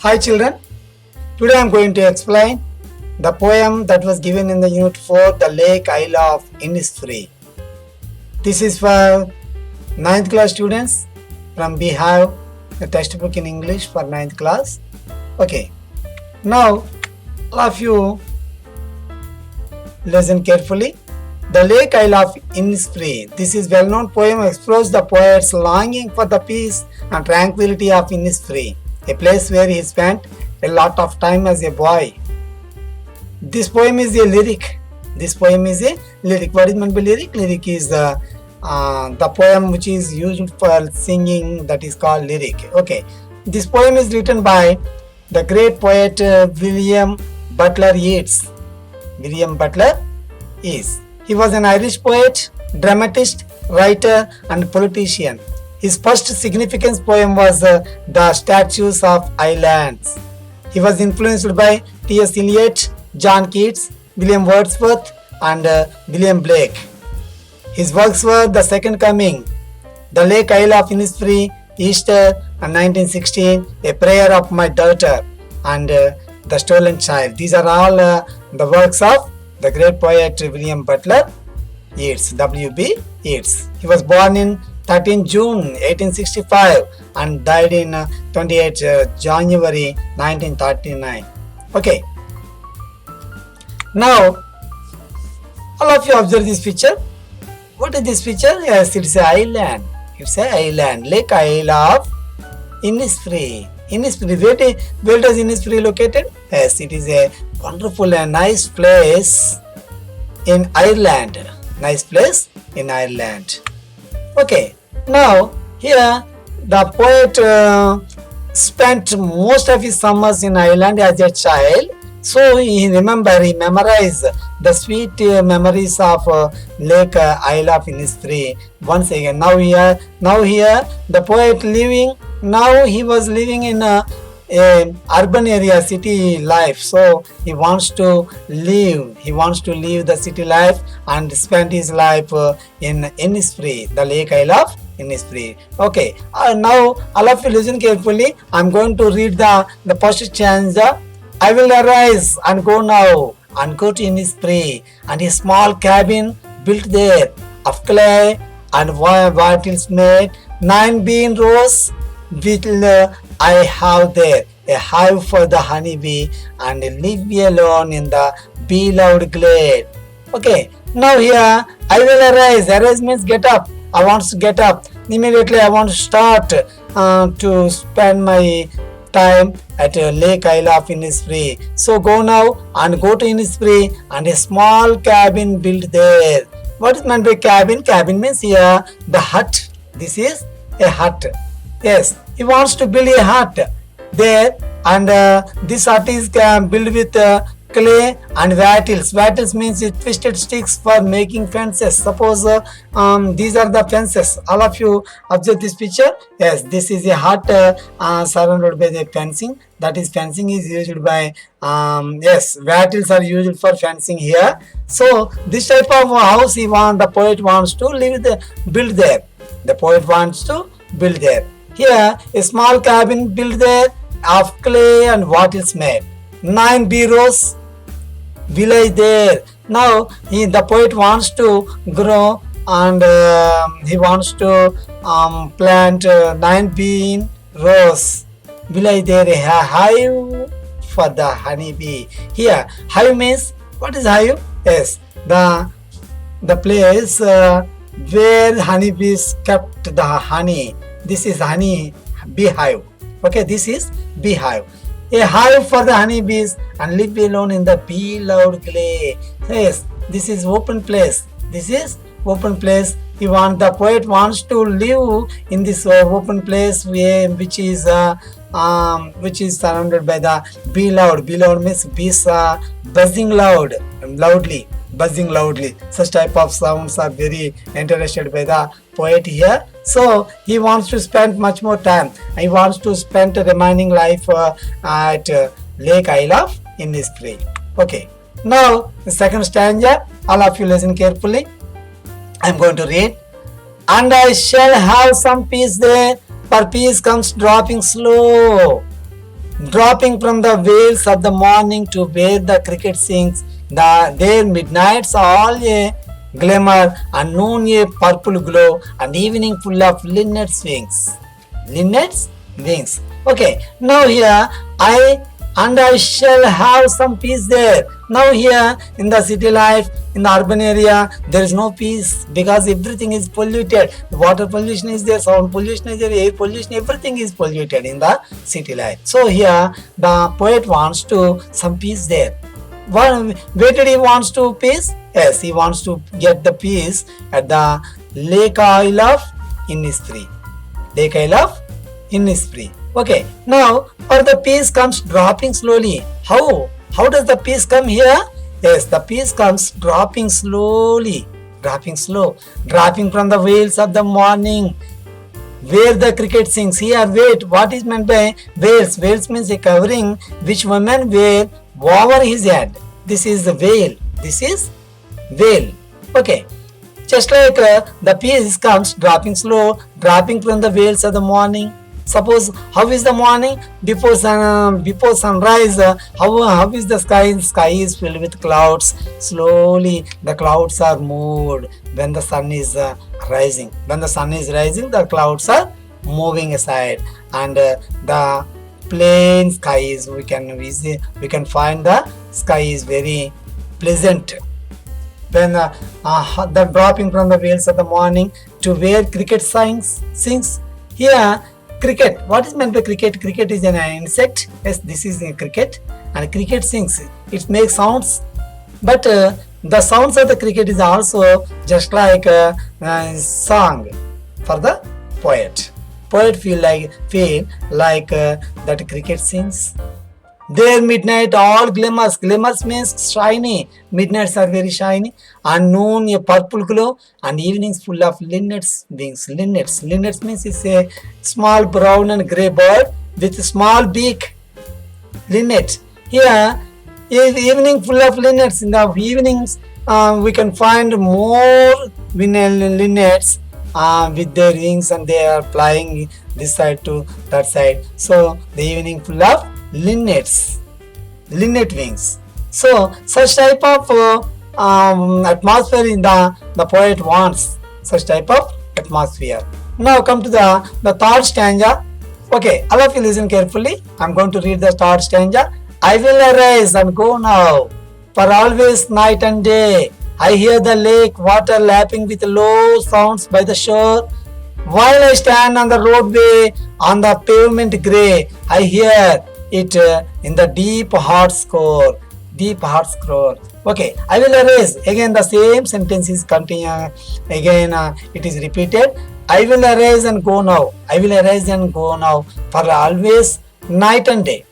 Hi children, today I am going to explain the poem that was given in the unit 4, the Lake Isle of Innisfree. This is for 9th class students from Beehive, the textbook in English for 9th class. Okay, now all of you listen carefully. The Lake Isle of Innisfree. This is well-known poem explores the poet's longing for the peace and tranquility of Innisfree, a place where he spent a lot of time as a boy. This poem is a lyric. What is meant by lyric? Lyric is the poem which is used for singing, that is called lyric. Okay. This poem is written by the great poet William Butler Yeats. He was an Irish poet, dramatist, writer and politician. His first significant poem was The Statues of Islands. He was influenced by T.S. Eliot, John Keats, William Wordsworth and William Blake. His works were The Second Coming, The Lake Isle of Innisfree, Easter and 1916, A Prayer of My Daughter and The Stolen Child. These are all the works of the great poet William Butler Yeats, W.B. Yeats. He was born in 13 June 1865 and died in 28 January 1939. Okay. Now, all of you observe this picture. What is this picture? Yes, it's an island. Lake Isle of Innisfree. Where does Innisfree located? Yes, it is a wonderful and nice place in Ireland. Okay, now here the poet spent most of his summers in Ireland as a child. So he memorized the sweet memories of Lake Isle of Innisfree. Once again, now here the poet he was living in a urban area, city life. So he wants to live the city life and spend his life in Innisfree, the Lake Isle of Innisfree. Okay, now all of you listen carefully. I'm going to read the first stanza. I will arise and go now and go to Innisfree, and a small cabin built there of clay and wattles made. 9 bean rows will I have there, a hive for the honeybee, and live alone in the beloved glade. Okay, now here I will arise. Arise means get up. I want to get up. Immediately I want to start to spend my time at Lake Isle of Innisfree. So go now and go to Innisfree, and a small cabin built there. What is meant by cabin? Cabin means here the hut. This is a hut. Yes, he wants to build a hut there, and this hut is built with clay and wattles. Wattles means twisted sticks for making fences. Suppose these are the fences. All of you observe this picture. Yes, this is a hut surrounded by the fencing. That is, fencing is used by wattles are used for fencing here. So this type of house the poet wants to build there. The poet wants to build there. Here a small cabin built there of clay and wattles made. 9 bureaus village there. Now the poet wants to grow, and he wants to plant 9 bean rows. Village there, a hive for the honeybee. Here hive means, what is hive? Yes, the place where honeybees kept the honey. This is beehive. Okay, this is beehive. A hive for the honeybees, and live alone in the beloved glade. Yes, this is open place. The poet wants to live in this open place which is surrounded by the beloved. Beloved means bees buzzing loudly. Such type of sounds are very interested by the poet here. So he wants to spend much more time. He wants to spend the remaining life at Lake Isle of Innisfree. Okay. Now the second stanza. All of you listen carefully. I am going to read. And I shall have some peace there, for peace comes dropping slow. dropping from the veils of the morning to where the cricket sings. Their midnights all a glimmer, and noon a purple glow, and evening full of linnets wings. Linnets wings. Okay, now here I shall have some peace there. Now here in the city life, in the urban area, there is no peace because everything is polluted. Water pollution is there, sound pollution is there, air pollution, everything is polluted in the city life. So here the poet wants to some peace there. Where did he wants to peace? Yes, he wants to get the peace at the Lake Isle of Innisfree. Lake Isle of Innisfree. Okay, now for the peace comes dropping slowly. How? How does the peace come here? Yes, the peace comes dropping slowly. Dropping slow. Dropping from the veils of the morning where the cricket sings. Here, wait, what is meant by veils? Veils means a covering which women wear over his head. This is the veil. This is veil. Okay. Just like the peace comes dropping slow, dropping from the veils of the morning. Suppose how is the morning before sunrise? How is the sky? The sky is filled with clouds. Slowly the clouds are moved when the sun is rising. When the sun is rising, the clouds are moving aside, and the plain skies we can find the sky is very pleasant. When the dropping from the veils of the morning to where cricket sings. Here cricket, what is meant by cricket? Cricket is an insect. Yes, this is a cricket, and cricket sings. It makes sounds, but the sounds of the cricket is also just like a song for the poet. Poet feel like that cricket sings. There midnight all glimmers. Glimmers means shiny. Midnights are very shiny. And noon a purple glow. And evenings full of linnets wings. Linnets. Linnets means it's a small brown and grey bird with a small beak. Linnet. Here, evening full of linnets. In the evenings, we can find more linnets with their wings, and they are flying this side to that side. So the evening full of linnet wings. So such type of atmosphere in the poet wants, such type of atmosphere. Now come to the third stanza. Okay, all of you listen carefully. I'm going to read the third stanza. I will arise and go now, for always night and day. I hear the lake water lapping with low sounds by the shore. While I stand on the roadway on the pavement grey, I hear it in the deep heart score. Deep heart score. Okay, I will arise. Again the same sentence is continue. Again it is repeated. I will arise and go now. I will arise and go now, for always night and day.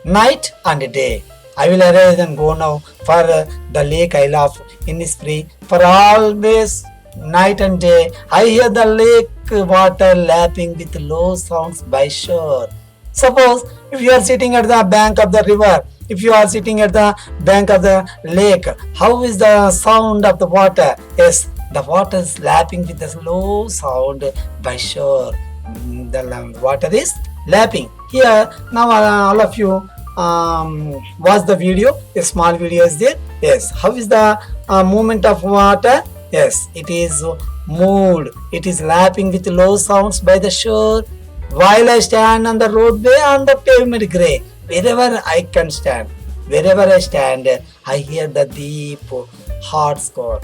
Night and day. I will arise and go now for the Lake Isle of Innisfree, for always night and day. I hear the lake water lapping with low sounds by shore. Suppose if you are sitting at the bank of the river, if you are sitting at the bank of the lake, how is the sound of the water? Yes, the water is lapping with a low sound by shore. The water is lapping. Here, now all of you watch the video. A small video is there. Yes, how is the movement of water? Yes, it is moved. It is lapping with low sounds by the shore. While I stand on the roadway on the pavement grey, wherever I can stand, wherever I stand, I hear the deep heart score.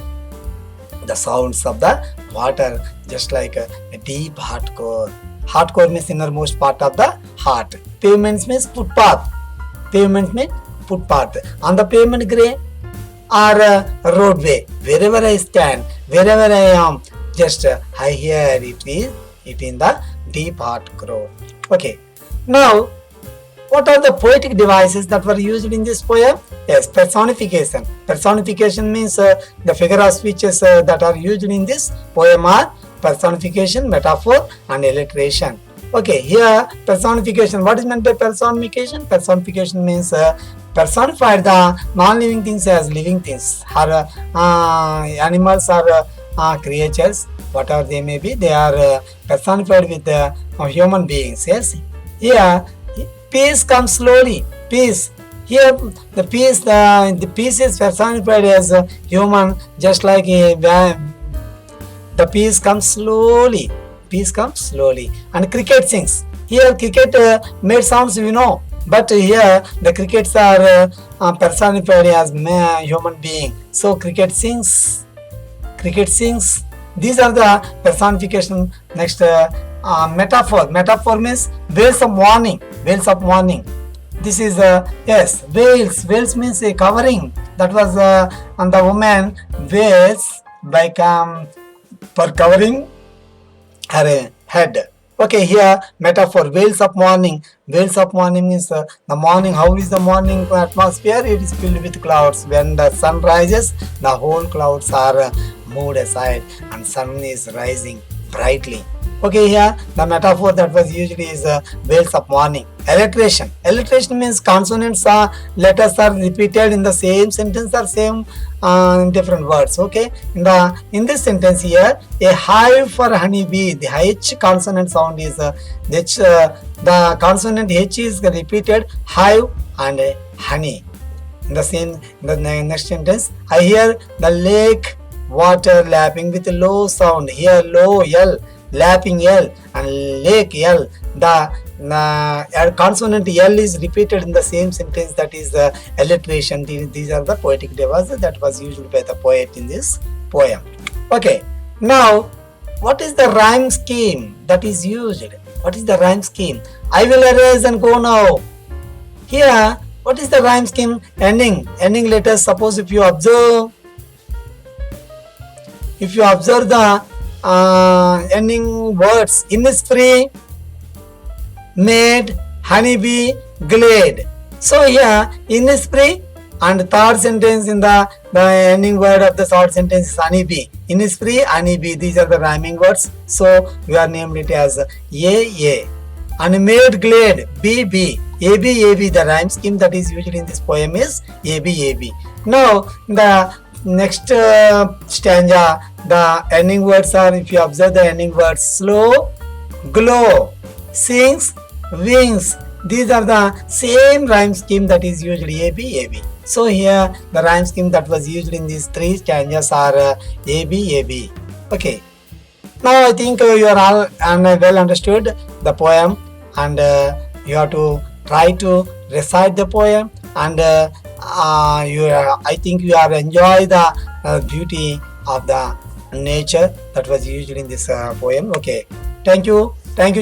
The sounds of the water, just like a deep heart core. Heart core means innermost part of the heart. Pavement means footpath. Pavement means footpath. On the pavement grey or roadway, wherever I stand, wherever I am, just I hear it in the deep heart core. Okay. Now, what are the poetic devices that were used in this poem? Yes, personification. Personification means the figure of speeches that are used in this poem are personification, metaphor, and alliteration. Okay, here personification. What is meant by personification? Personification means personify the non-living things as living things. Or animals or creatures, whatever they may be, they are personified with human beings. Yes, here Peace comes slowly. Peace. Here, the peace is personified as a human, just like the peace comes slowly. Peace comes slowly. And cricket sings. Here, cricket made sounds, but here the crickets are personified as human being. So cricket sings. Cricket sings. These are the personification. Next, metaphor. Metaphor means waves of morning. Waves of morning. This is yes, veils. Veils means a covering. That was on the woman veils by for covering her head. Okay, here metaphor, veils of morning. Veils of morning means the morning. How is the morning atmosphere? It is filled with clouds. When the sun rises, the whole clouds are moved aside and sun is rising brightly. Okay, here the metaphor that was usually is veils of morning. Alliteration. Alliteration means consonants letters are repeated in the same sentence or same different words. Okay, in this sentence here, a hive for honeybee. The H consonant sound is the consonant H is repeated, hive and honey. In the next sentence, I hear the lake water lapping with a low sound. Here low L, lapping L, and lake L. The consonant L is repeated in the same sentence, that is the alliteration. These are the poetic devices that was used by the poet in this poem. Okay, now what is the rhyme scheme that is used? What is the rhyme scheme? I will erase and go now. Here, what is the rhyme scheme? Ending letters. Suppose if you observe the ending words, Innisfree, made, honeybee, glade. So here Innisfree, and third sentence in the ending word of the third sentence is honeybee. Innisfree, honeybee. These are the rhyming words. So we are named it as A. And made, glade, B. AB. The rhyme scheme that is usually in this poem is AB. Now the next stanza, the ending words are, if you observe the ending words, slow, glow, sings, wings. These are the same rhyme scheme that is usually AB. So here the rhyme scheme that was used in these three stanzas are AB. Okay. Now I think you are all well understood the poem, and you have to try to recite the poem, and I think you are enjoy the beauty of the nature that was used in this poem. Okay, thank you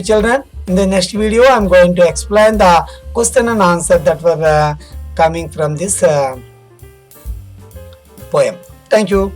children. In the next video I am going to explain the question and answer that were coming from this poem. Thank you.